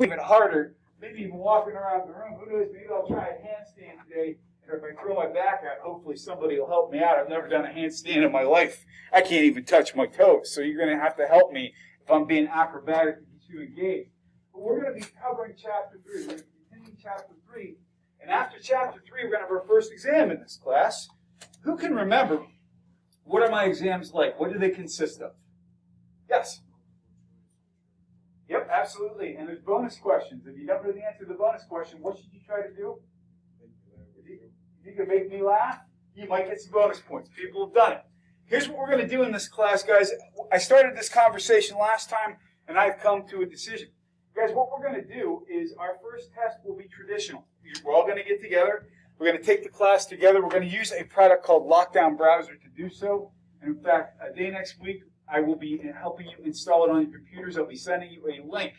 even harder, maybe even walking around the room. Who knows? Maybe I'll try a handstand today. And if I throw my back out, hopefully somebody will help me out. I've never done a handstand in my life. I can't even touch my toes. So you're going to have to help me if I'm being acrobatic to get you engaged. But we're going to be covering Chapter 3. We're going to be continuing Chapter 3. And after Chapter 3, we're going to have our first exam in this class. Who can remember, what are my exams like? What do they consist of? Yes? Yep, absolutely. And there's bonus questions. If you don't know the answer to the bonus question, what should you try to do? If you can make me laugh, you might get some bonus points. People have done it. Here's what we're going to do in this class, guys. I started this conversation last time, and I've come to a decision. Guys, what we're going to do is our first test will be traditional. We're all going to get together. We're going to take the class together. We're going to use a product called Lockdown Browser to do so. And in fact, a day next week, I will be helping you install it on your computers. I'll be sending you a link.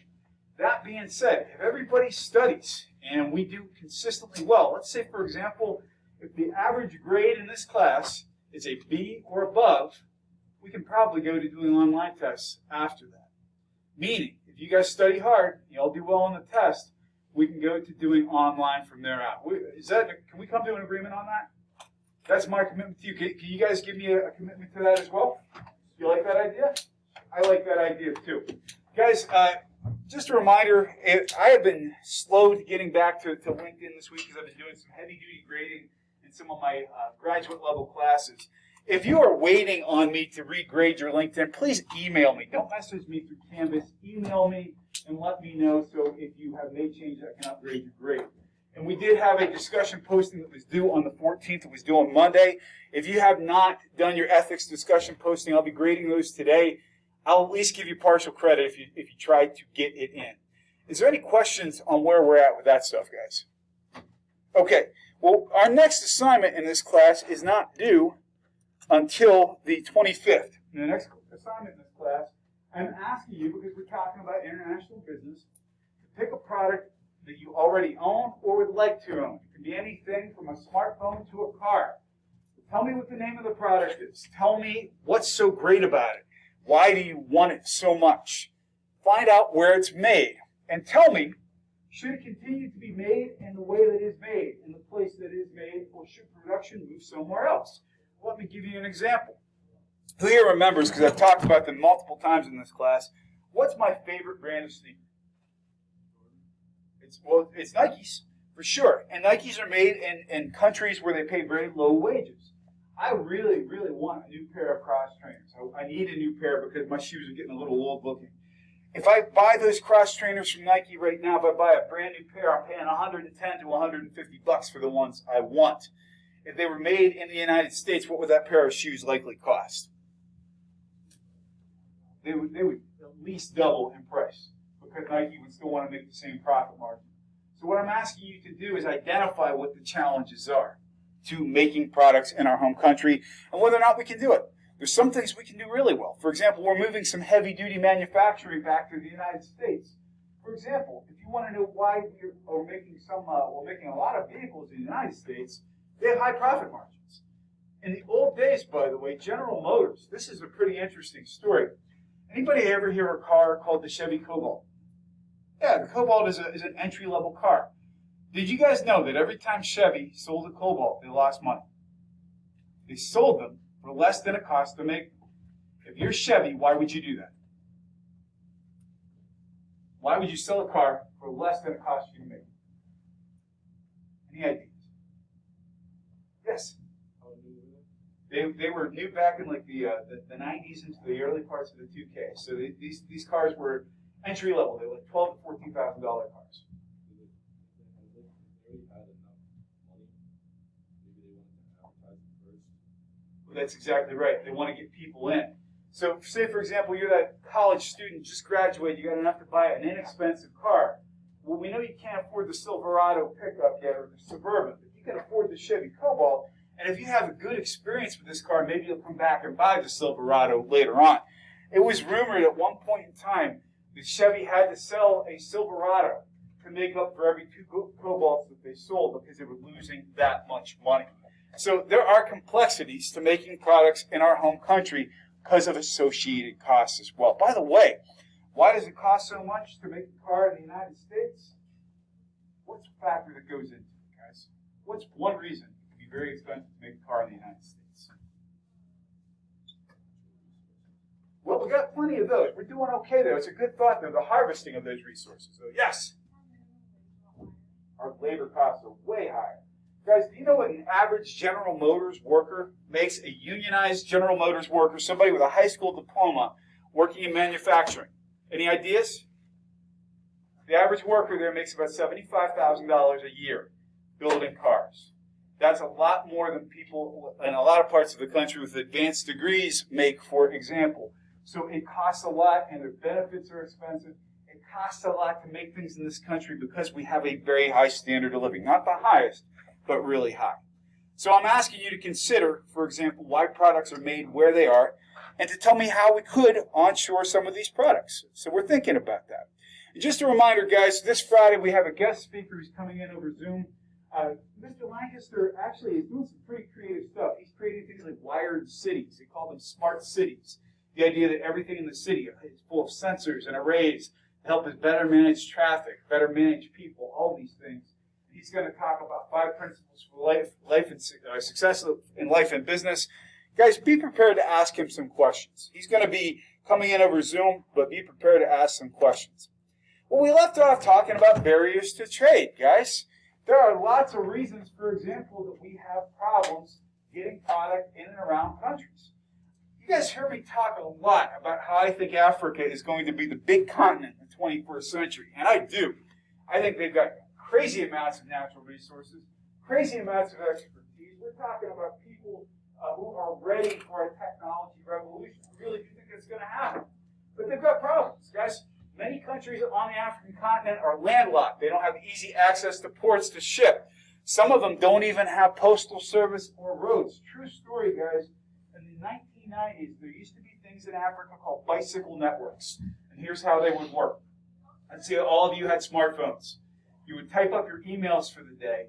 That being said, if everybody studies and we do consistently well, let's say, for example, if the average grade in this class is a B or above, we can probably go to doing online tests after that. Meaning, if you guys study hard, you all do well on the test, we can go to doing online from there out. Can we come to an agreement on that? That's my commitment to you. Can you guys give me a commitment to that as well? You like that idea? I like that idea too. Guys, just a reminder, I have been slow to getting back to LinkedIn this week because I've been doing some heavy-duty grading in some of my graduate-level classes. If you are waiting on me to regrade your LinkedIn, please email me. Don't message me through Canvas. Email me and let me know so if you have made changes, I can upgrade your grade. And we did have a discussion posting that was due on the 14th. It was due on Monday. If you have not done your ethics discussion posting, I'll be grading those today. I'll at least give you partial credit if you try to get it in. Is there any questions on where we're at with that stuff, guys? Okay. Well, our next assignment in this class is not due until the 25th. The next assignment in this class, I'm asking you, because we're talking about international business, to pick a product that you already own or would like to own. It can be anything from a smartphone to a car. Tell me what the name of the product is. Tell me what's so great about it. Why do you want it so much? Find out where it's made. And tell me, should it continue to be made in the way that it is made, in the place that it is made, or should production move somewhere else? Let me give you an example. Who here remembers, because I've talked about them multiple times in this class, what's my favorite brand of sneaker? It's Nikes, for sure. And Nikes are made in countries where they pay very low wages. I really, really want a new pair of cross trainers. I need a new pair because my shoes are getting a little old looking. If I buy those cross trainers from Nike right now, if I buy a brand new pair, I'm paying $110 to $150 for the ones I want. If they were made in the United States, what would that pair of shoes likely cost? They would at least double in price because Nike would still want to make the same profit margin. So what I'm asking you to do is identify what the challenges are to making products in our home country and whether or not we can do it. There's some things we can do really well. For example, we're moving some heavy-duty manufacturing back to the United States. For example, if you want to know why we're making a lot of vehicles in the United States, they have high profit margins. In the old days, by the way, General Motors, this is a pretty interesting story. Anybody ever hear of a car called the Chevy Cobalt? Yeah, the Cobalt is an entry-level car. Did you guys know that every time Chevy sold a Cobalt, they lost money? They sold them for less than it cost to make them. If you're Chevy, why would you do that? Why would you sell a car for less than it cost you to make it? Any ideas? Yes. They were new back in like the 90s into the early parts of the 2K. So these cars were entry level. They were like $12,000 to $14,000 cars. Well, that's exactly right. They want to get people in. So say, for example, you're that college student, just graduated, you got enough to buy an inexpensive car. Well, we know you can't afford the Silverado pickup yet or the Suburban, but you can afford the Chevy Cobalt. And if you have a good experience with this car, maybe you'll come back and buy the Silverado later on. It was rumored at one point in time that Chevy had to sell a Silverado to make up for every 2 Cobalts that they sold because they were losing that much money. So there are complexities to making products in our home country because of associated costs as well. By the way, Why does it cost so much to make a car in the United States? What's the factor that goes into it, guys? What's one reason it can be very expensive to make a car in the United States? Well, we got plenty of those. We're doing okay, though. It's a good thought, though, the harvesting of those resources. So, yes, our labor costs are way higher. Guys, do you know what an average General Motors worker makes? A unionized General Motors worker, somebody with a high school diploma working in manufacturing. Any ideas? The average worker there makes about $75,000 a year building cars. That's a lot more than people in a lot of parts of the country with advanced degrees make, for example. So it costs a lot, and their benefits are expensive. It costs a lot to make things in this country because we have a very high standard of living. Not the highest, but really high. So I'm asking you to consider, for example, why products are made where they are, and to tell me how we could onshore some of these products. So we're thinking about that. And just a reminder, guys, this Friday we have a guest speaker who's coming in over Zoom. Mr. Lancaster actually is doing some pretty creative stuff. He's creating things like wired cities. They call them smart cities. The idea that everything in the city is full of sensors and arrays to help us better manage traffic, better manage people, all these things. He's going to talk about 5 principles for success in life and business. Guys, be prepared to ask him some questions. He's going to be coming in over Zoom, but be prepared to ask some questions. Well, we left off talking about barriers to trade, guys. There are lots of reasons, for example, that we have problems getting product in and around countries. You guys heard me talk a lot about how I think Africa is going to be the big continent in the 21st century, and I do. I think they've got crazy amounts of natural resources, crazy amounts of expertise. We're talking about people who are ready for a technology revolution. I really do think it's going to happen. But they've got problems, guys. Many countries on the African continent are landlocked. They don't have easy access to ports to ship. Some of them don't even have postal service or roads. True story, guys. In the 1990s, there used to be things in Africa called bicycle networks. And here's how they would work. Let's say all of you had smartphones. You would type up your emails for the day.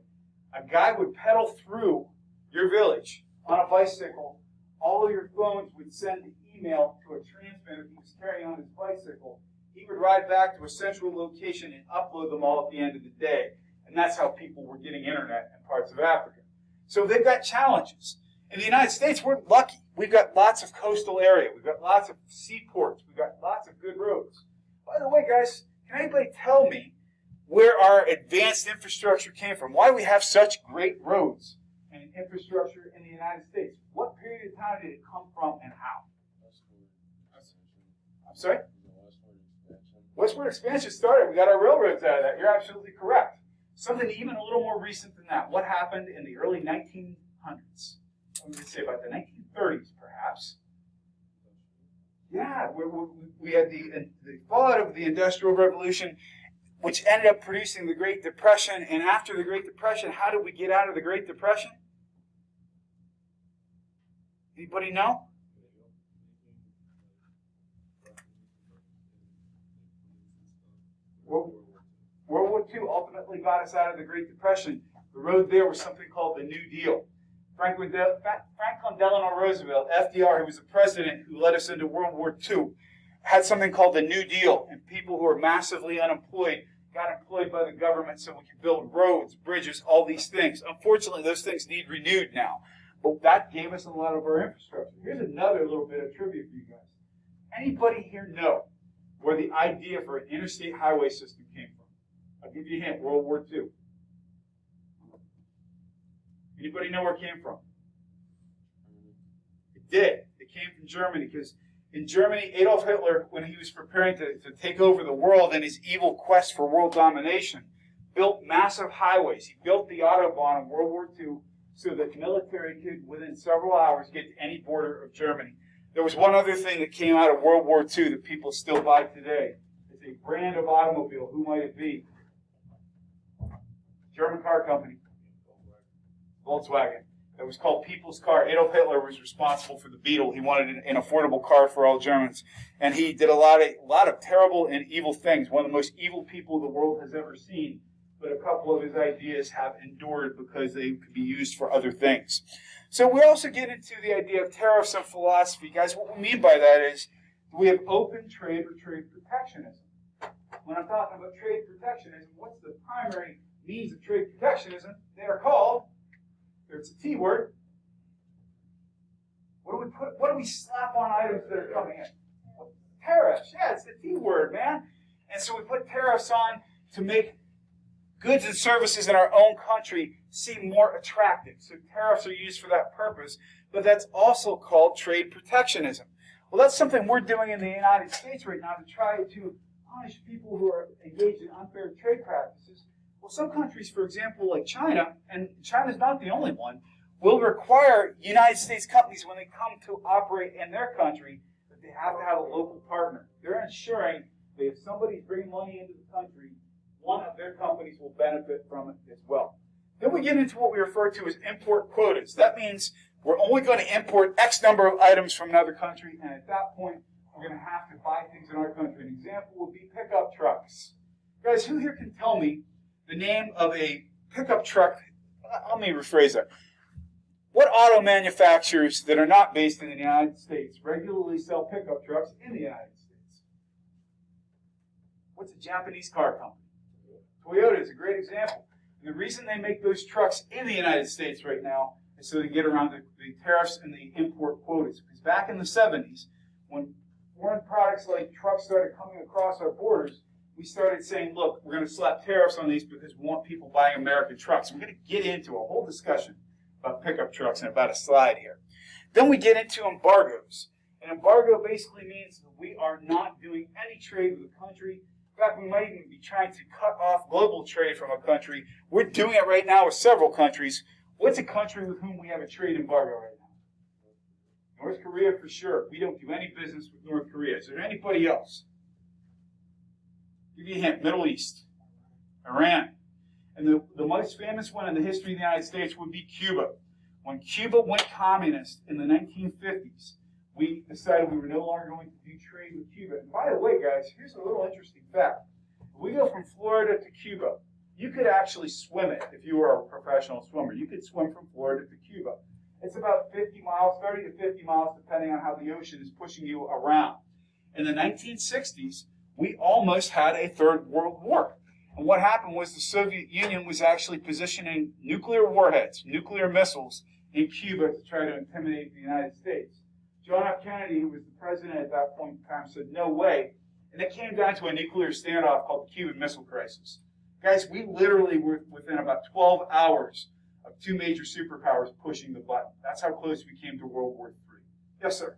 A guy would pedal through your village on a bicycle. All of your phones would send the email to a transmitter he was carrying on his bicycle. He would ride back to a central location and upload them all at the end of the day. And that's how people were getting internet in parts of Africa. So they've got challenges. In the United States, we're lucky. We've got lots of coastal area. We've got lots of seaports. We've got lots of good roads. By the way, guys, can anybody tell me where our advanced infrastructure came from? Why we have such great roads and infrastructure in the United States? What period of time did it come from and how? I'm sorry? Westward expansion started. We got our railroads out of that. You're absolutely correct. Something even a little more recent than that. What happened in the early 1900s? I'm going to say about the 1930s, perhaps. Yeah, we had the fallout of the Industrial Revolution, which ended up producing the Great Depression. And after the Great Depression, how did we get out of the Great Depression? Anybody know? World War II ultimately got us out of the Great Depression. The road there was something called the New Deal. Franklin Delano Roosevelt, FDR, who was the president who led us into World War II, had something called the New Deal, and people who were massively unemployed got employed by the government so we could build roads, bridges, all these things. Unfortunately, those things need renewed now, but that gave us a lot of our infrastructure. Here's another little bit of trivia for you guys. Anybody here know where the idea for an interstate highway system came from? I'll give you a hint, World War II. Anybody know where it came from? It did. It came from Germany, because in Germany, Adolf Hitler, when he was preparing to take over the world in his evil quest for world domination, built massive highways. He built the Autobahn in World War II so that the military could, within several hours, get to any border of Germany. There was one other thing that came out of World War II that people still buy today. It's a brand of automobile. Who might it be? German car company. Volkswagen. It was called People's Car. Adolf Hitler was responsible for the Beetle. He wanted an affordable car for all Germans. And he did a lot of terrible and evil things. One of the most evil people the world has ever seen. But a couple of his ideas have endured because they could be used for other things. So we also get into the idea of tariffs and philosophy. Guys, what we mean by that is We have open trade or trade protectionism. When I'm talking about trade protectionism, what's the primary means of trade protectionism? They are called, there's a T word. What do we slap on items that are coming in? Tariffs. Yeah, it's the T word, man. And so we put tariffs on to make goods and services in our own country seem more attractive. So tariffs are used for that purpose, but that's also called trade protectionism. Well, that's something we're doing in the United States right now to try to punish people who are engaged in unfair trade practices. Well, some countries, for example, like China, and China's not the only one, will require United States companies, when they come to operate in their country, that they have to have a local partner. They're ensuring that if somebody's bringing money into the country, one of their companies will benefit from it as well. Then we get into what we refer to as import quotas. That means we're only going to import X number of items from another country, and at that point, we're going to have to buy things in our country. An example would be pickup trucks. Guys, who here can tell me the name of a pickup truck? Let me rephrase that. What auto manufacturers that are not based in the United States regularly sell pickup trucks in the United States? What's a Japanese car company? Toyota is a great example. And the reason they make those trucks in the United States right now is so they get around the tariffs and the import quotas. Because back in the 70s, when foreign products like trucks started coming across our borders, we started saying, look, we're going to slap tariffs on these because we want people buying American trucks. We're going to get into a whole discussion about pickup trucks in about a slide here. Then we get into embargoes. An embargo basically means that we are not doing any trade with a country. In fact, we might even be trying to cut off global trade from a country. We're doing it right now with several countries. What's a country with whom we have a trade embargo right now? North Korea for sure. We don't do any business with North Korea. Is there anybody else? Give you a hint. Middle East. Iran. And the most famous one in the history of the United States would be Cuba. When Cuba went communist in the 1950s, we decided we were no longer going to do trade with Cuba. And by the way, guys, here's a little interesting fact. If we go from Florida to Cuba, you could actually swim it if you were a professional swimmer. You could swim from Florida to Cuba. It's about 50 miles, 30 to 50 miles, depending on how the ocean is pushing you around. In the 1960s, we almost had a third world war. And what happened was the Soviet Union was actually positioning nuclear warheads, nuclear missiles, in Cuba to try to intimidate the United States. John F. Kennedy, who was the president at that point in time, said, no way. And it came down to a nuclear standoff called the Cuban Missile Crisis. Guys, we literally were within about 12 hours of two major superpowers pushing the button. That's how close we came to World War III. Yes, sir?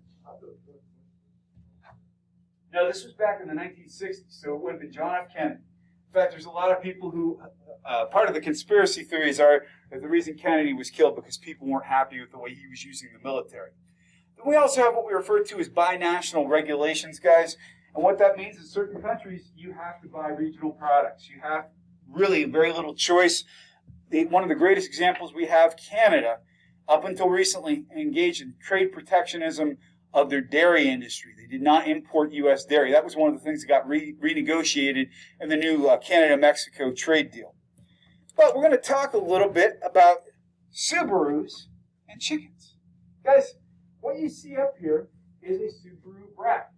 No, this was back in the 1960s, so it would have been John F. Kennedy. In fact, there's a lot of people who, part of the conspiracy theories are that the reason Kennedy was killed because people weren't happy with the way he was using the military. Then we also have what we refer to as binational regulations, guys. And what that means is certain countries, you have to buy regional products. You have really very little choice. One of the greatest examples we have, Canada, up until recently engaged in trade protectionism of their dairy industry. They did not import U.S. dairy. That was one of the things that got renegotiated in the new Canada-Mexico trade deal. But we're going to talk a little bit about Subarus and chickens. Guys, what you see up here is a Subaru Brat.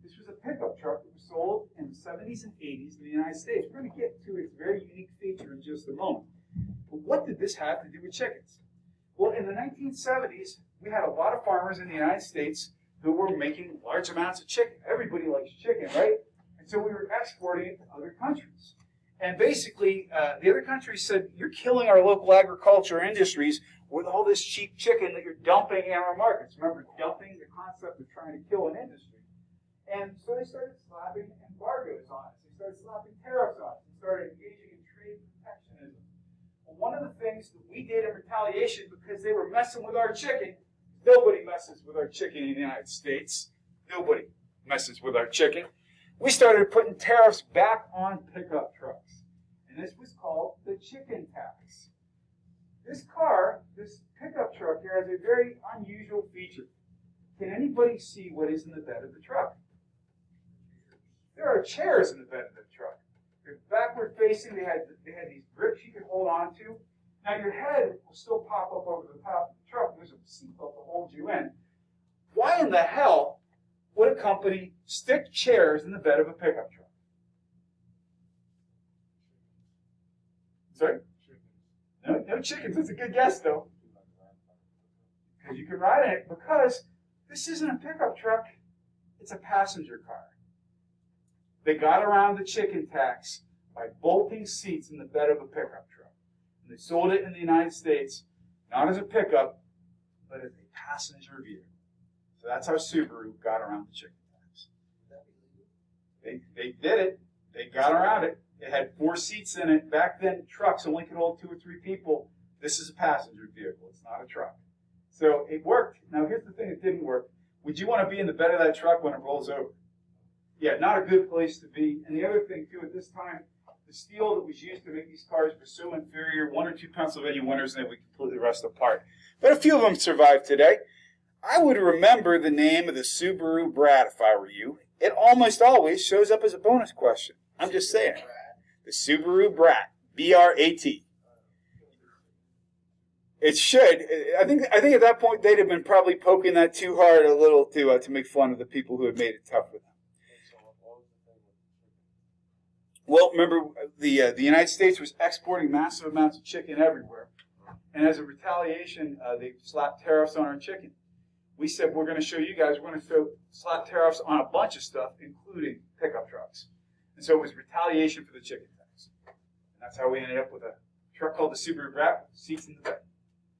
This was a pickup truck that was sold in the 70s and 80s in the United States. We're going to get to its very unique feature in just a moment. But what did this have to do with chickens? Well, in the 1970s, we had a lot of farmers in the United States who were making large amounts of chicken. Everybody likes chicken, right? And so we were exporting it to other countries. And basically, the other countries said, you're killing our local agriculture industries with all this cheap chicken that you're dumping in our markets. Remember, dumping, the concept of trying to kill an industry. And so they started slapping embargoes on us. They started slapping tariffs on us. They started engaging in trade protectionism. Well, one of the things that we did in retaliation because they were messing with our chicken, nobody messes with our chicken in the United States. Nobody messes with our chicken. We started putting tariffs back on pickup trucks. And this was called the chicken tax. This pickup truck here has a very unusual feature. Can anybody see what is in the bed of the truck? There are chairs in the bed of the truck. They're backward facing. They had these grips you could hold on to. Now your head will still pop up over the top of the truck. There's a seatbelt to hold you in. Why in the hell would a company stick chairs in the bed of a pickup truck? Sorry? No chickens. That's a good guess, though. Because you can ride in it, because this isn't a pickup truck. It's a passenger car. They got around the chicken tax by bolting seats in the bed of a pickup truck. And they sold it in the United States, not as a pickup, but as a passenger vehicle. So that's how Subaru got around the chicken tax. They did it. They got around it. It had 4 seats in it. Back then, trucks only could hold 2 or 3 people. This is a passenger vehicle. It's not a truck. So it worked. Now, here's the thing that didn't work. Would you want to be in the bed of that truck when it rolls over? Yeah, not a good place to be. And the other thing, too, at this time, the steel that was used to make these cars was so inferior. 1 or 2 Pennsylvania winters, and they would completely rust apart. But a few of them survived today. I would remember the name of the Subaru Brat if I were you. It almost always shows up as a bonus question. I'm just saying. The Subaru Brat, B-R-A-T. It should. I think at that point they'd have been probably poking that too hard a little to make fun of the people who had made it tough with them. Well, remember the United States was exporting massive amounts of chicken everywhere, and as a retaliation, they slapped tariffs on our chicken. We said we're going to show you guys. We're going to slap tariffs on a bunch of stuff, including pickup trucks. And so it was retaliation for the chicken tax. And that's how we ended up with a truck called the Subaru Brat with seats in the bed.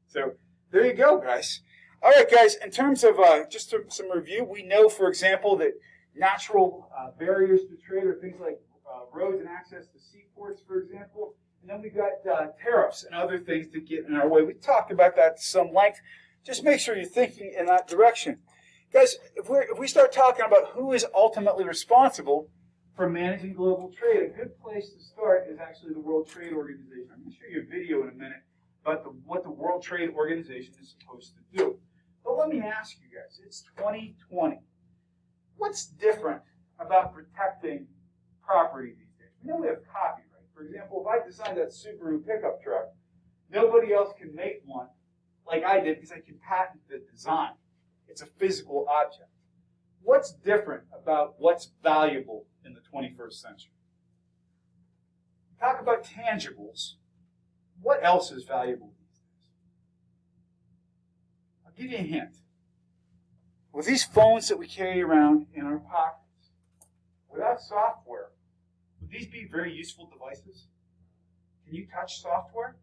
So there you go, guys. All right, guys, in terms of just some review, we know, for example, that natural barriers to trade are things like roads and access to seaports, for example. And then we've got tariffs and other things that get in our way. We talked about that to some length. Just make sure you're thinking in that direction. Guys, if we start talking about who is ultimately responsible for managing global trade, a good place to start is actually the World Trade Organization. I'm going to show you a video in a minute about what the World Trade Organization is supposed to do. But let me ask you guys, it's 2020. What's different about protecting property these days? We know we have copyright. For example, if I designed that Subaru pickup truck, nobody else can make one like I did because I can patent the design. It's a physical object. What's different about what's valuable in the 21st century? Talk about tangibles. What else is valuable these days? I'll give you a hint. With these phones that we carry around in our pockets, without software, would these be very useful devices? Can you touch software?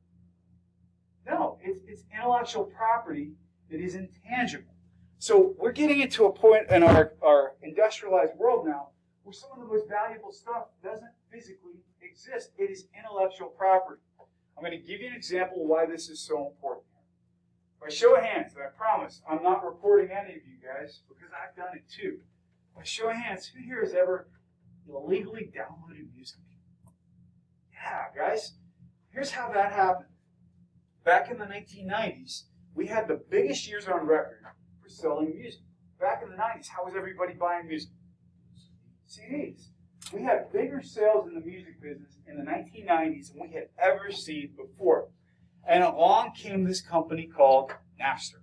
No, it's intellectual property that is intangible. So we're getting into a point in our industrialized world now where some of the most valuable stuff doesn't physically exist. It is intellectual property. I'm going to give you an example of why this is so important. By show of hands, and I promise I'm not recording any of you guys because I've done it too. By show of hands, who here has ever illegally downloaded music? Yeah, guys. Here's how that happened. Back in the 1990s, we had the biggest years on record for selling music. Back in the 90s, how was everybody buying music? CDs. We had bigger sales in the music business in the 1990s than we had ever seen before. And along came this company called Napster.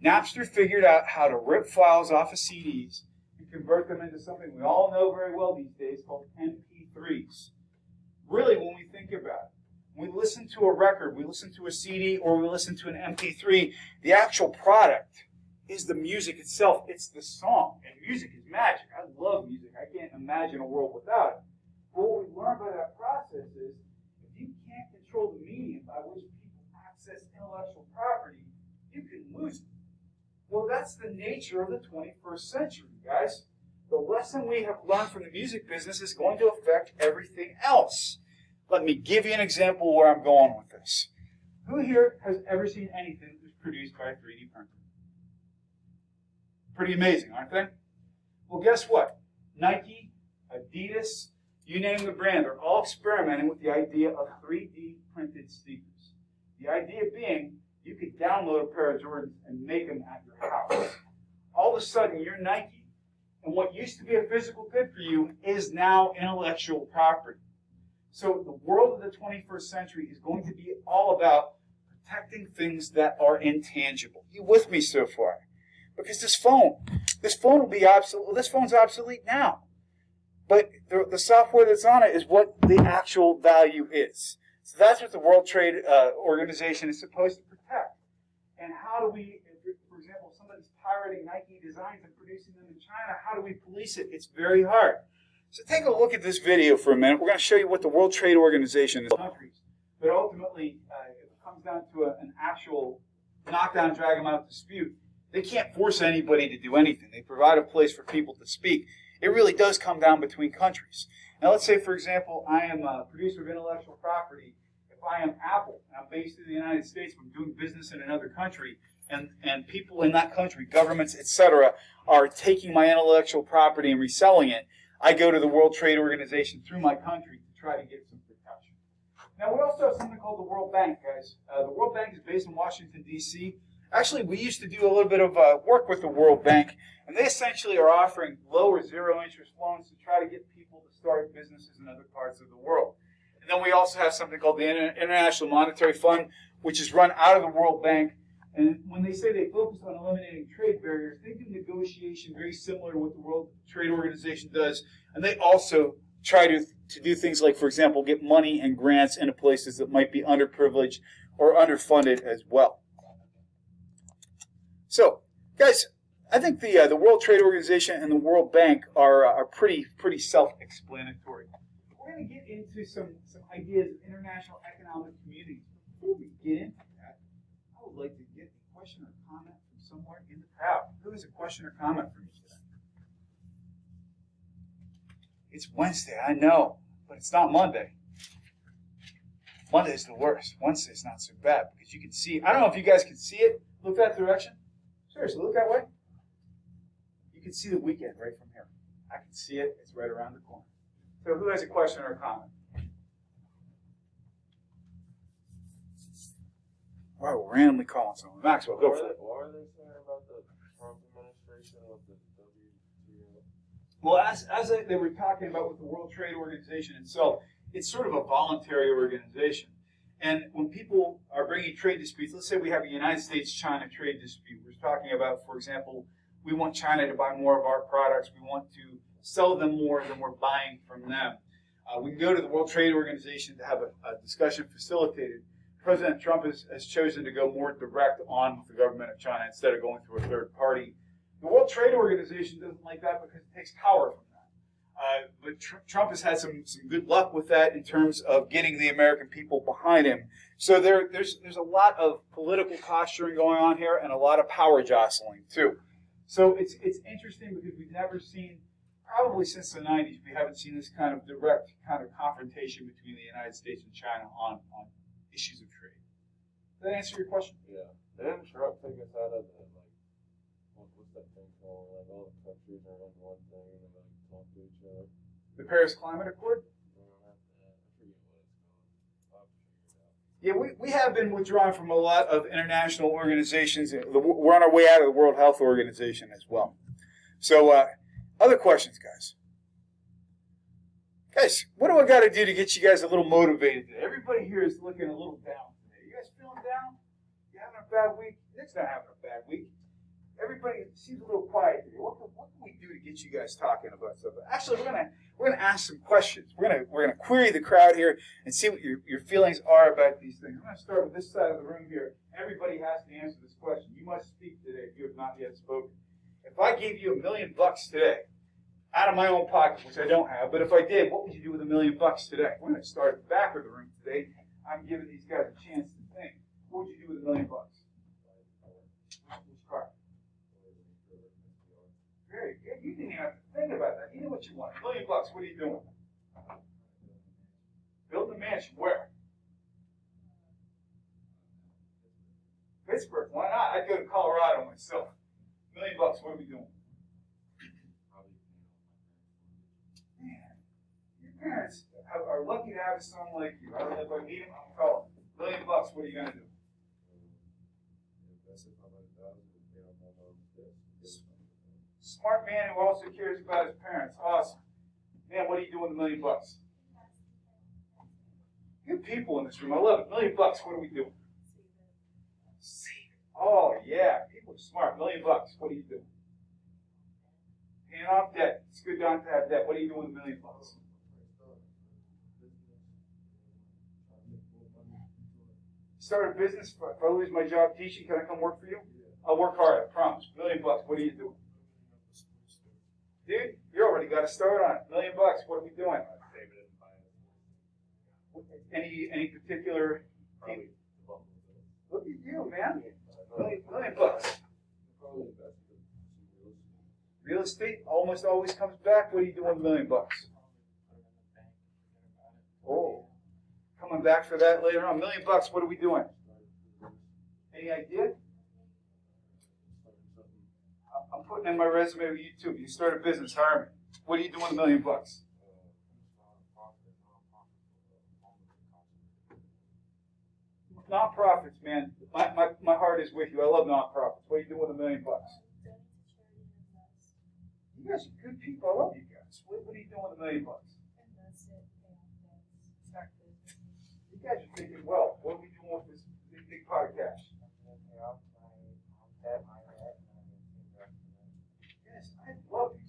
Napster figured out how to rip files off of CDs and convert them into something we all know very well these days called MP3s. Really, when we think about it, when we listen to a record, we listen to a CD, or we listen to an MP3, the actual product is the music itself. It's the song. And music is magic. I love music. I can't imagine a world without it. But what we learn by that process is if you can't control the medium by which people access intellectual property, you can lose it. Well, that's the nature of the 21st century, guys. The lesson we have learned from the music business is going to affect everything else. Let me give you an example where I'm going with this. Who here has ever seen anything that was produced by a 3D printer? Pretty amazing, aren't they? Well, guess what? Nike, Adidas, you name the brand, they're all experimenting with the idea of 3D printed sneakers. The idea being you could download a pair of Jordans and make them at your house. All of a sudden, you're Nike, and what used to be a physical good for you is now intellectual property. So the world of the 21st century is going to be all about protecting things that are intangible. You with me so far? Because this phone, This phone will be obsolete. This phone's obsolete now. But the software that's on it is what the actual value is. So that's what the World Trade Organization is supposed to protect. And how do we, for example, if somebody's pirating Nike designs and producing them in China, how do we police it? It's very hard. So take a look at this video for a minute. We're going to show you what the World Trade Organization is. Countries. But ultimately, if it comes down to an actual knockdown, drag them out dispute, they can't force anybody to do anything. They provide a place for people to speak. It really does come down between countries. Now, let's say, for example, I am a producer of intellectual property. If I am Apple, and I'm based in the United States, but I'm doing business in another country, and people in that country, governments, etc., are taking my intellectual property and reselling it, I go to the World Trade Organization through my country to try to get some protection. Now, we also have something called the World Bank, guys. The World Bank is based in Washington, D.C. Actually, we used to do a little bit of work with the World Bank, and they essentially are offering low or zero interest loans to try to get people to start businesses in other parts of the world. And then we also have something called the International Monetary Fund, which is run out of the World Bank. And when they say they focus on eliminating trade barriers, they do negotiation very similar to what the World Trade Organization does. And they also try to do things like, for example, get money and grants into places that might be underprivileged or underfunded as well. So, guys, I think the World Trade Organization and the World Bank are pretty self-explanatory. We're going to get into some ideas of international economic communities. Before we get into that, I would like to get a question or comment from somewhere in the crowd. Who has a question or comment for me today? It's Wednesday, I know, but it's not Monday. Monday's the worst. Wednesday's not so bad because you can see. I don't know if you guys can see it. Look that direction. Seriously, look that way. You can see the weekend right from here. I can see it. It's right around the corner. So who has a question or a comment? All right, we'll randomly call someone. Maxwell, go for it. What are they saying about the Trump administration with the WTO? Well, as they were talking about with the World Trade Organization itself, it's sort of a voluntary organization. And when people are bringing trade disputes, let's say we have a United States-China trade dispute. We're talking about, for example, we want China to buy more of our products. We want to sell them more than we're buying from them. We can go to the World Trade Organization to have a discussion facilitated. President Trump has chosen to go more direct on with the government of China instead of going through a third party. The World Trade Organization doesn't like that because it takes power from that. But Trump has had some good luck with that in terms of getting the American people behind him. So there's a lot of political posturing going on here and a lot of power jostling too. So it's interesting because we've never seen, probably since the 90s, we haven't seen this kind of direct kind of confrontation between the United States and China on issues of trade. Does that answer your question? Yeah. Didn't Trump take us out of the, what's that thing called? Like all the countries are on one thing and then talk to each other. The Paris Climate Accord? I forget what it's called. Yeah, we have been withdrawn from a lot of international organizations. We're on our way out of the World Health Organization as well. So, other questions, guys? Guys, what do I got to do to get you guys a little motivated today? Everybody here is looking a little down today. You guys feeling down? You having a bad week? Nick's not having a bad week. Everybody seems a little quiet today. What can we do to get you guys talking about stuff? Actually, we're gonna ask some questions. We're gonna query the crowd here and see what your feelings are about these things. I'm gonna start with this side of the room here. Everybody has to answer this question. You must speak today if you have not yet spoken. If I gave you $1 million today, out of my own pocket, which I don't have, but if I did, what would you do with $1 million today? We're gonna start at the back of the room today. I'm giving these guys a chance to think. What would you do with $1 million? Which car? Very good. You didn't even have to think about that. You knew what you wanted. $1 million. What are you doing? Building a mansion. Where? Pittsburgh. Why not? I'd go to Colorado myself. $1 million. What are we doing? Man, your parents are lucky to have a son like you. I don't know if I meet him. I'll call him. $1 million. What are you going to do? Smart man who also cares about his parents. Awesome. Man, what are you doing with $1 million? Good people in this room. I love it. $1 million. What are we doing? Oh, yeah. People are smart. $1 million. What are you doing? Paying off debt. It's good not to have debt. What are you doing with $1 million? Start a business. If I lose my job teaching, can I come work for you? I'll work hard, I promise. $1 million. What are you doing? Dude, you already got to start on it. $1 million. What are we doing? Any particular? Look at you, man. $1 million. Real estate almost always comes back. What are you doing with $1 million? Oh, coming back for that later on. $1 million. What are we doing? Any idea? I'm putting in my resume with YouTube. You start a business, hire me. What are you doing with $1 million? Nonprofits, man. My heart is with you. I love nonprofits. What are you doing with $1 million? You guys are good people. I love you guys. What are you doing with $1 million? You guys are thinking well. What are we doing with this big pot of cash? Yes, I love you.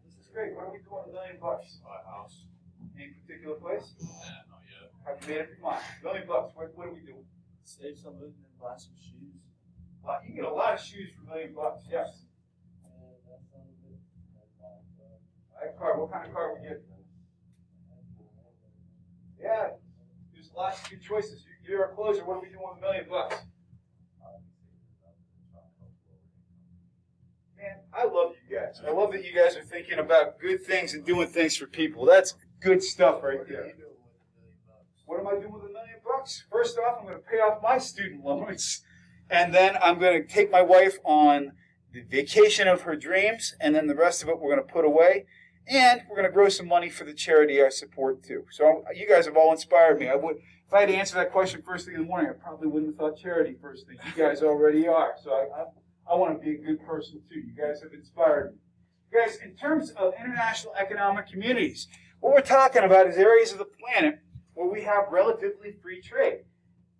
This is great. What are we doing with $1 million? Buy a house. Any particular place? Not yet. Have you made up your mind? $1 million. What are we doing? Save some of it and then buy some shoes. Well, you get a lot of shoes for $1 million. Yes. That's some of it. Car. What kind of car we get? Yeah. There's lots of good choices. You're a closer. What are we doing with $1 million? Man, I love you guys. I love that you guys are thinking about good things and doing things for people. That's good stuff right there. What am I doing with $1 million? First off, I'm going to pay off my student loans, and then I'm going to take my wife on the vacation of her dreams, and then the rest of it we're going to put away, and we're going to grow some money for the charity I support too. So you guys have all inspired me. If I had to answer that question first thing in the morning, I probably wouldn't have thought charity first thing. You guys already are. So I want to be a good person too. You guys have inspired me. Guys, in terms of international economic communities, what we're talking about is areas of the planet where we have relatively free trade.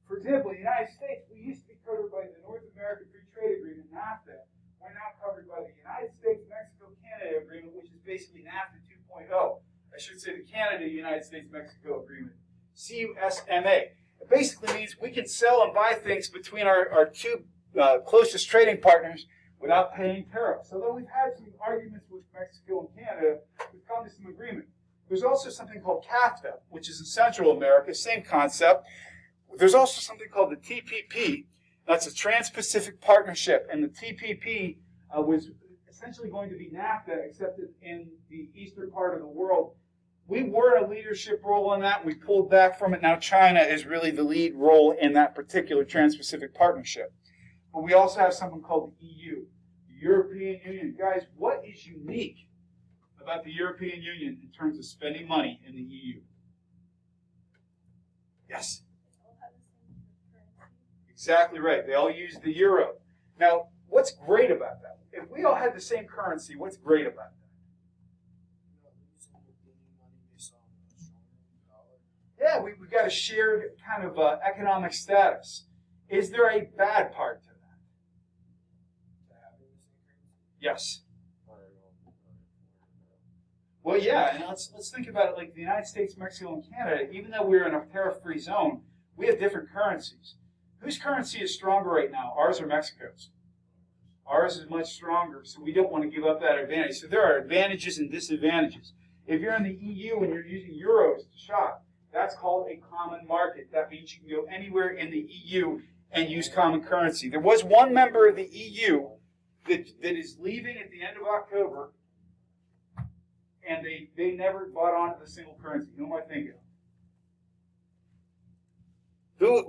For example, the United States, we used to be covered by the North American Free Trade Agreement, NAFTA. We're now covered by the United States, Mexico, Canada Agreement, which is basically NAFTA 2.0. I should say the Canada, United States, Mexico Agreement, CUSMA. It basically means we can sell and buy things between our two closest trading partners without paying tariffs. Although we've had some arguments with Mexico and Canada, we've come to some agreement. There's also something called CAFTA, which is in Central America, same concept. There's also something called the TPP. That's a Trans-Pacific Partnership, and the TPP was essentially going to be NAFTA, except in the eastern part of the world. We were in a leadership role in that. We pulled back from it. Now China is really the lead role in that particular Trans-Pacific Partnership. But we also have something called the EU, the European Union. Guys, what is unique about the European Union in terms of spending money in the EU? Yes? Exactly right. They all use the euro. Now, what's great about that? If we all had the same currency, what's great about that? Yeah, we've got a shared kind of economic status. Is there a bad part to that? Yes. Well, yeah, and let's think about it like the United States, Mexico, and Canada. Even though we're in a tariff-free zone, we have different currencies. Whose currency is stronger right now, ours or Mexico's? Ours is much stronger, so we don't want to give up that advantage. So there are advantages and disadvantages. If you're in the EU and you're using euros to shop, that's called a common market. That means you can go anywhere in the EU and use common currency. There was one member of the EU that is leaving at the end of October, and they never bought onto the single currency. Who am I thinking of?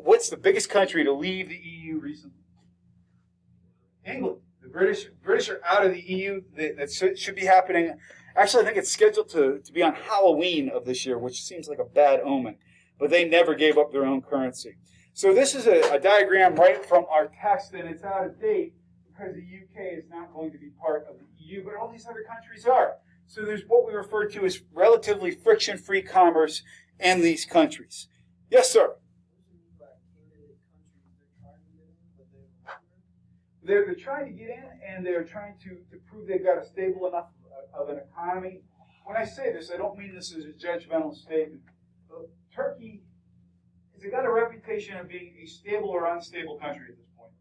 What's the biggest country to leave the EU recently? England. The British are out of the EU. That should be happening. Actually, I think it's scheduled to be on Halloween of this year, which seems like a bad omen. But they never gave up their own currency. So this is a diagram right from our text, and it's out of date because the UK is not going to be part of the EU, but all these other countries are. So there's what we refer to as relatively friction-free commerce in these countries. Yes, sir? They're trying to get in, and they're trying to prove they've got a stable enough of an economy. When I say this, I don't mean this as a judgmental statement. But Turkey has got a reputation of being a stable or unstable country at this point.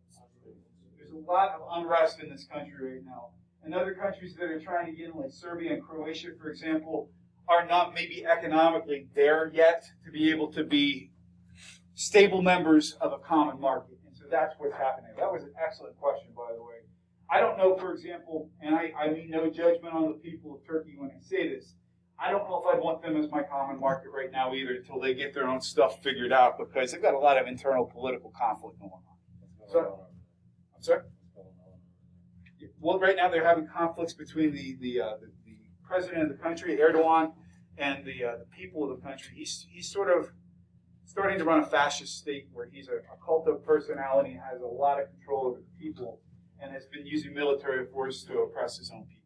There's a lot of unrest in this country right now. And other countries that are trying to get in, like Serbia and Croatia, for example, are not maybe economically there yet to be able to be stable members of a common market. And so that's what's happening. That was an excellent question, by the way. I don't know, for example, and I mean no judgment on the people of Turkey when I say this, I don't know if I'd want them as my common market right now either until they get their own stuff figured out, because they've got a lot of internal political conflict going on. So, I'm sorry? Well, right now they're having conflicts between the president of the country, Erdogan, and the people of the country. He's sort of starting to run a fascist state where he's a cult of personality, has a lot of control over the people, and has been using military force to oppress his own people.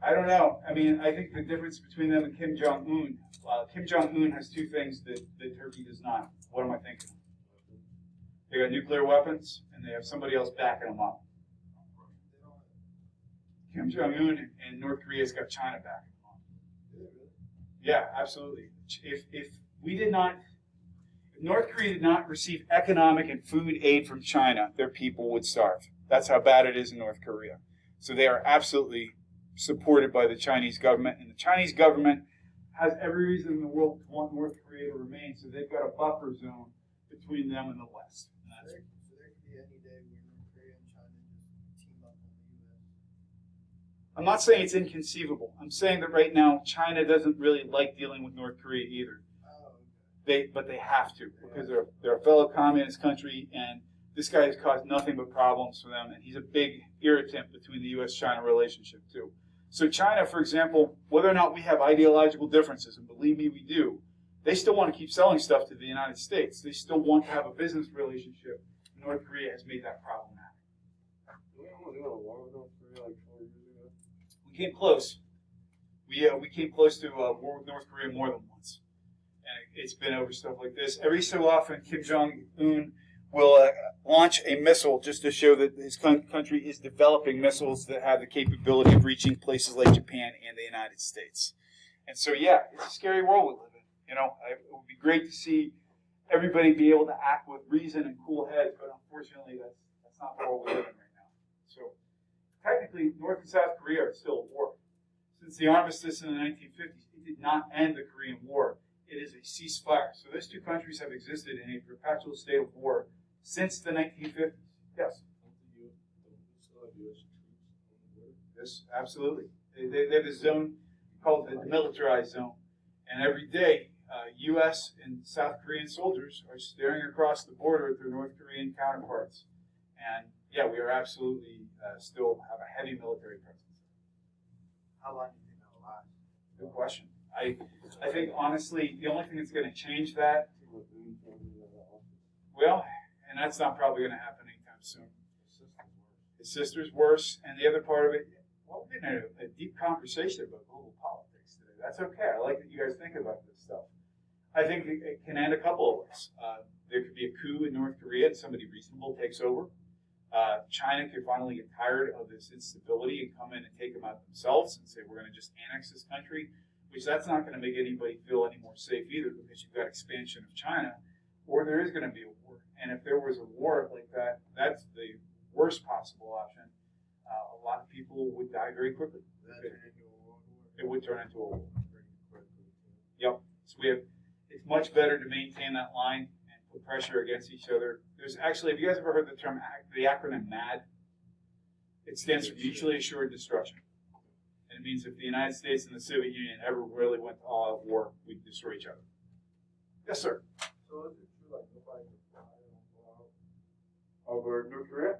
I don't know. I mean, I think the difference between them and Kim Jong-un, Kim Jong-un has two things that Turkey does not. What am I thinking? They got nuclear weapons, and they have somebody else backing them up. Kim Jong-un and North Korea's got China backing them up. Yeah, absolutely. If North Korea did not receive economic and food aid from China, their people would starve. That's how bad it is in North Korea. So they are absolutely supported by the Chinese government, and the Chinese government has every reason in the world to want North Korea to remain, so they've got a buffer zone between them and the West. So there could be any day where North Korea and China just team up on the U.S. I'm not saying it's inconceivable. I'm saying that right now China doesn't really like dealing with North Korea either. Oh, okay. But they have to, because they're a fellow communist country, and this guy has caused nothing but problems for them, and he's a big irritant between the U.S.-China relationship too. So China, for example, whether or not we have ideological differences, and believe me, we do, they still want to keep selling stuff to the United States. They still want to have a business relationship. North Korea has made that problematic. We almost got a war with North Korea like 4 years ago. We came close. We came close to a war with North Korea more than once. And it's been over stuff like this. Every so often, Kim Jong-un will launch a missile just to show that his country is developing missiles that have the capability of reaching places like Japan and the United States. And so, yeah, it's a scary world we live in. You know, it would be great to see everybody be able to act with reason and cool heads, but unfortunately, that's not the world we live in right now. So, technically, North and South Korea are still at war. Since the armistice in the 1950s, it did not end the Korean War. It is a ceasefire. So those two countries have existed in a perpetual state of war since the 1950s. Yes? Yes, absolutely. They have a zone called the demilitarized zone. And every day, U.S. and South Korean soldiers are staring across the border at their North Korean counterparts. And, yeah, we are absolutely still have a heavy military presence. How long do you think that'll last? Good question. I think, honestly, the only thing that's going to change that, well, and that's not probably going to happen anytime soon. His sister's worse, and the other part of it, well, we're in a deep conversation about global politics today. That's okay. I like that you guys think about this stuff. I think it can end a couple of ways. There could be a coup in North Korea and somebody reasonable takes over. China could finally get tired of this instability and come in and take them out themselves and say, we're going to just annex this country, which that's not going to make anybody feel any more safe either, because you've got expansion of China, or there is going to be a war. And if there was a war like that, that's the worst possible option. A lot of people would die very quickly. It would turn into a war. Yep. So it's much better to maintain that line and put pressure against each other. There's actually, have you guys ever heard the term, the acronym MAD? It stands for Mutually Assured Destruction. And it means if the United States and the Soviet Union ever really went to all-out war, we'd destroy each other. Yes, sir. So is it true like nobody can fly Over North Korea?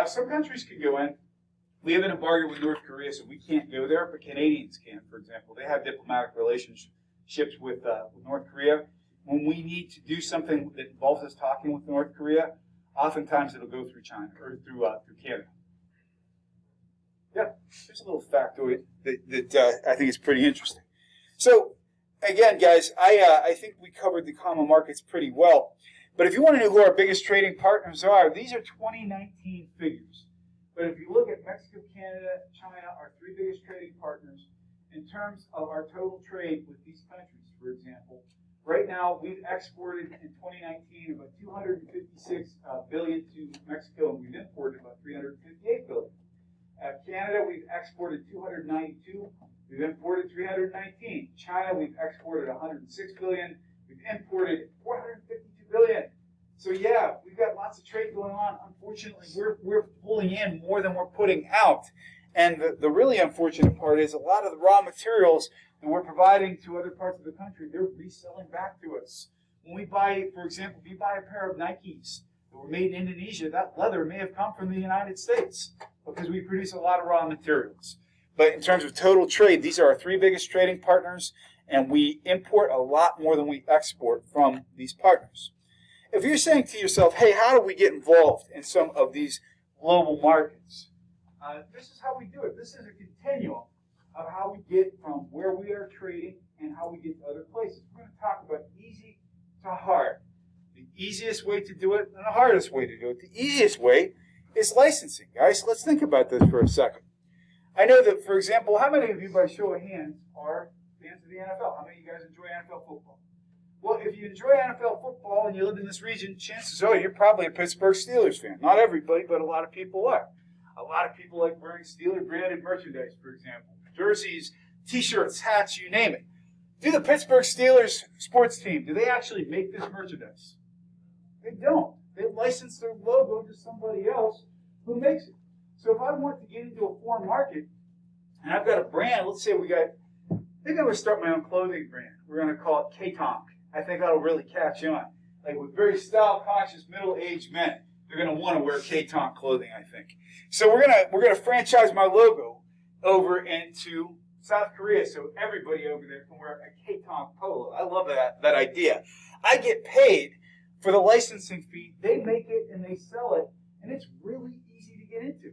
Some countries can go in. We have an embargo with North Korea, so we can't go there, but Canadians can, for example. They have diplomatic relationships with North Korea. When we need to do something that involves us talking with North Korea, oftentimes it'll go through China or through Canada. Yeah, there's a little factoid that I think is pretty interesting. So, again, guys, I think we covered the common markets pretty well. But if you want to know who our biggest trading partners are, these are 2019 figures. But if you look at Mexico, Canada, China, our three biggest trading partners, in terms of our total trade with these countries, for example, right now we've exported in 2019 about 256 billion to Mexico, and we've imported about 358 billion. Canada, we've exported 292. We've imported 319. China, we've exported 106 billion. We've imported 452 billion. So yeah, we've got lots of trade going on. Unfortunately, we're pulling in more than we're putting out. And the really unfortunate part is a lot of the raw materials that we're providing to other parts of the country, they're reselling back to us. When we buy, for example, if you buy a pair of Nikes that were made in Indonesia, that leather may have come from the United States because we produce a lot of raw materials. But in terms of total trade, these are our three biggest trading partners, and we import a lot more than we export from these partners. If you're saying to yourself, hey, how do we get involved in some of these global markets? This is how we do it. This is a continuum of how we get from where we are trading and how we get to other places. We're going to talk about easy to hard. The easiest way to do it and the hardest way to do it. The easiest way is licensing, guys. Let's think about this for a second. I know that, for example, how many of you, by show of hands, are fans of the NFL? How many of you guys enjoy NFL football? Well, if you enjoy NFL football and you live in this region, chances are you're probably a Pittsburgh Steelers fan. Not everybody, but a lot of people are. A lot of people like wearing Steeler-branded merchandise, for example. Jerseys, T-shirts, hats, you name it. Do the Pittsburgh Steelers sports team, do they actually make this merchandise? They don't. They license their logo to somebody else who makes it. So if I want to get into a foreign market, and I've got a brand, let's say maybe I'm going to start my own clothing brand. We're going to call it K-Tonk. I think that'll really catch on. Like with very style-conscious middle-aged men, they're going to want to wear K-Tonk clothing, I think. So we're going to franchise my logo over into South Korea, so everybody over there can wear a K-Tonk polo. I love that idea. I get paid for the licensing fee. They make it and they sell it, and it's really easy to get into.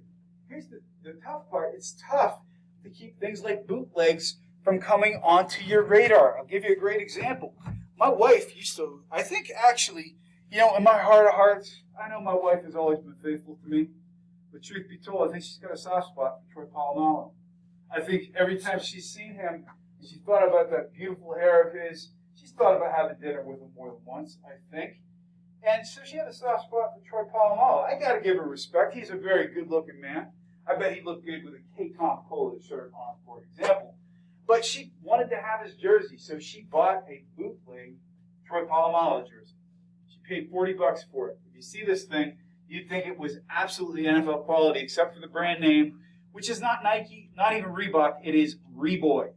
Here's the tough part. It's tough to keep things like bootlegs from coming onto your radar. I'll give you a great example. My wife used to, I think actually, in my heart of hearts, I know my wife has always been faithful to me, but truth be told, I think she's got a soft spot for Troy Polamalu. I think every time she's seen him, she's thought about that beautiful hair of his. She's thought about having dinner with him more than once, I think. And so she had a soft spot for Troy Polamalu. I got to give her respect. He's a very good-looking man. I bet he'd look good with a K-Tonk polo shirt on, for example. But she wanted to have his jersey, so she bought a bootleg Troy Polamalu jersey. She paid $40 for it. If you see this thing, you'd think it was absolutely NFL quality, except for the brand name, which is not Nike, not even Reebok. It is Reeboy.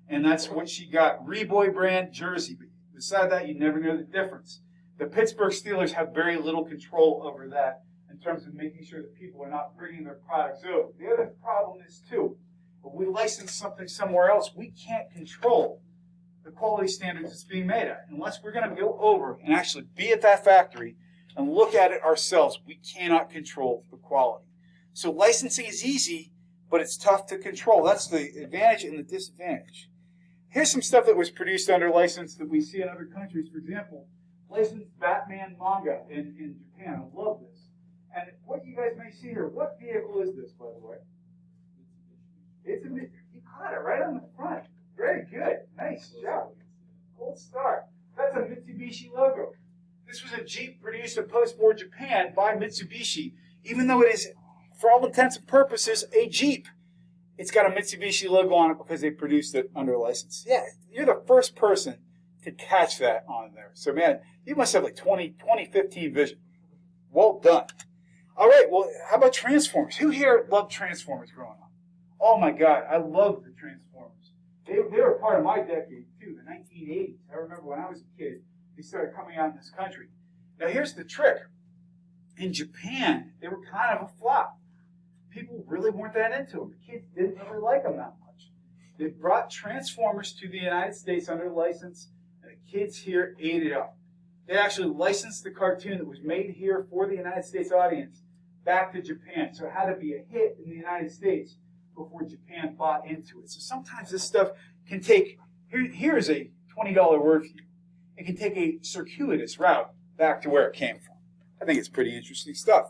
And that's what she got, Reeboy brand jersey. But beside that, you never know the difference. The Pittsburgh Steelers have very little control over that in terms of making sure that people are not bringing their products over. The other problem is, too, if we license something somewhere else, we can't control the quality standards it's being made at. Unless we're going to go over and actually be at that factory and look at it ourselves, we cannot control the quality. So licensing is easy, but it's tough to control. That's the advantage and the disadvantage. Here's some stuff that was produced under license that we see in other countries. For example, licensed Batman manga in Japan. I love this. And what you guys may see here, what vehicle is this, by the way? You caught it right on the front. Very good. Nice job. Gold star. That's a Mitsubishi logo. This was a Jeep produced in post-war Japan by Mitsubishi. Even though it is, for all intents and purposes, a Jeep, it's got a Mitsubishi logo on it because they produced it under license. Yeah, you're the first person to catch that on there. So, man, you must have like 2015 vision. Well done. All right, well, how about Transformers? Who here loved Transformers growing up? Oh, my God, I loved the Transformers. They were part of my decade, too, the 1980s. I remember when I was a kid, they started coming out in this country. Now, here's the trick. In Japan, they were kind of a flop. People really weren't that into them. The kids didn't really like them that much. They brought Transformers to the United States under license, and the kids here ate it up. They actually licensed the cartoon that was made here for the United States audience back to Japan. So it had to be a hit in the United States before Japan bought into it. So sometimes this stuff can take, here's a $20 word for you. It can take a circuitous route back to where it came from. I think it's pretty interesting stuff.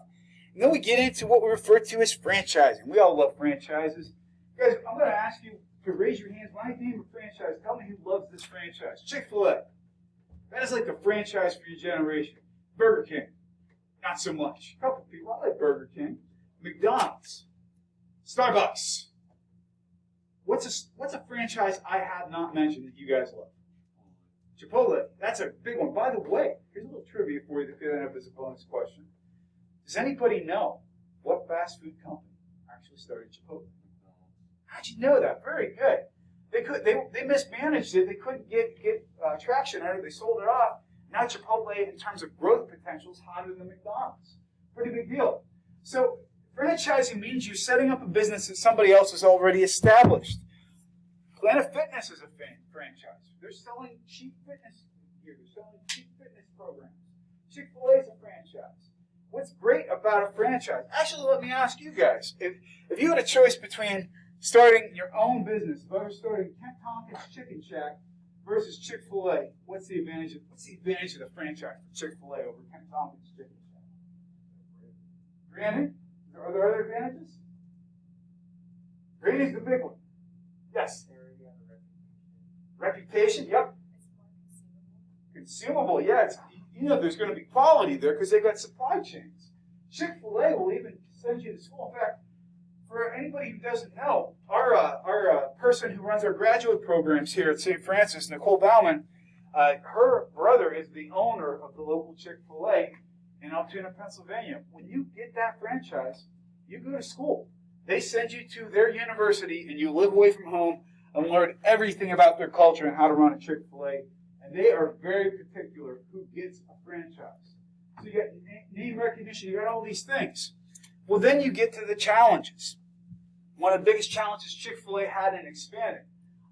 And then we get into what we refer to as franchising. We all love franchises. Guys, I'm going to ask you to raise your hands. When I name a franchise, tell me who loves this franchise. Chick-fil-A. That is like the franchise for your generation. Burger King. Not so much. A couple people. I like Burger King. McDonald's. Starbucks. What's a franchise I have not mentioned that you guys love? Chipotle. That's a big one. By the way, here's a little trivia for you that could end up as a bonus question. Does anybody know what fast food company actually started Chipotle? How'd you know that? Very good. They mismanaged it. They couldn't get traction on it. They sold it off. Now Chipotle, in terms of growth potential, is hotter than McDonald's. Pretty big deal. So franchising means you're setting up a business that somebody else has already established. Planet Fitness is a franchise. They're selling cheap fitness gear. They're selling cheap fitness programs. Chick-fil-A is a franchise. What's great about a franchise? Actually, let me ask you guys. If you had a choice between starting your own business, if I was starting Kent Tompkins Chicken Shack versus Chick-fil-A, what's the advantage of the franchise for Chick-fil-A over Kent Tompkins Chicken Shack? Brandon, are there other advantages? Brandon's the big one. Yes. Reputation, yep. Consumable, yeah. There's going to be quality there because they've got supply chains. Chick-fil-A will even send you to school. In fact, for anybody who doesn't know, our person who runs our graduate programs here at St. Francis, Nicole Bauman, her brother is the owner of the local Chick-fil-A in Altoona, Pennsylvania. When you get that franchise, you go to school. They send you to their university, and you live away from home and learn everything about their culture and how to run a Chick-fil-A. And they are very particular who gets a franchise. So you got name recognition, you got all these things. Well, then you get to the challenges. One of the biggest challenges Chick-fil-A had in expanding,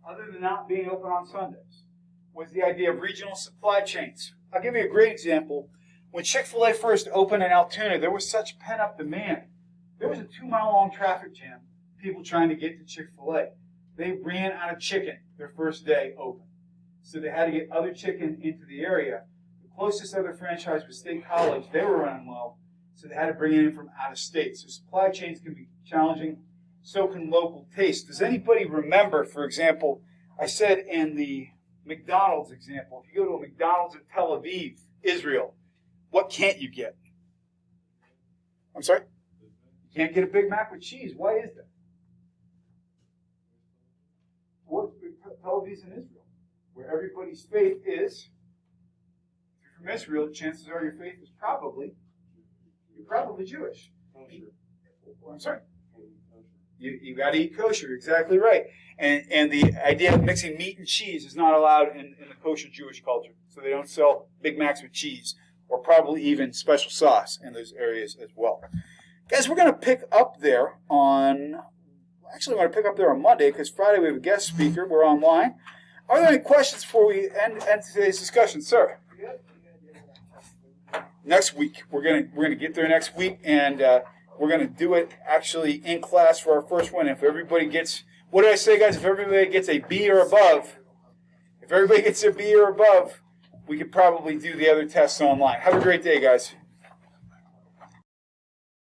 other than not being open on Sundays, was the idea of regional supply chains. I'll give you a great example. When Chick-fil-A first opened in Altoona, there was such pent-up demand. There was a 2-mile-long traffic jam, people trying to get to Chick-fil-A. They ran out of chicken their first day open. So they had to get other chicken into the area. The closest other franchise was State College. They were running low, so they had to bring it in from out of state. So supply chains can be challenging. So can local taste. Does anybody remember, for example, I said in the McDonald's example, if you go to a McDonald's in Tel Aviv, Israel, what can't you get? I'm sorry? You can't get a Big Mac with cheese. Why is that? Well, Tel Aviv's in Israel, where everybody's faith is. If you're from Israel, chances are your faith is probably Jewish. Kosher. I'm sorry. You got to eat kosher, exactly right. And the idea of mixing meat and cheese is not allowed in the kosher Jewish culture. So they don't sell Big Macs with cheese, or probably even special sauce in those areas as well. Guys, we're going to pick up there on... Actually, we're going to pick up there on Monday because Friday we have a guest speaker. We're online. Are there any questions before we end today's discussion, sir? Next week. We're gonna get there next week, and we're going to do it actually in class for our first one. If everybody gets... What did I say, guys? If everybody gets a B or above, we could probably do the other tests online. Have a great day, guys.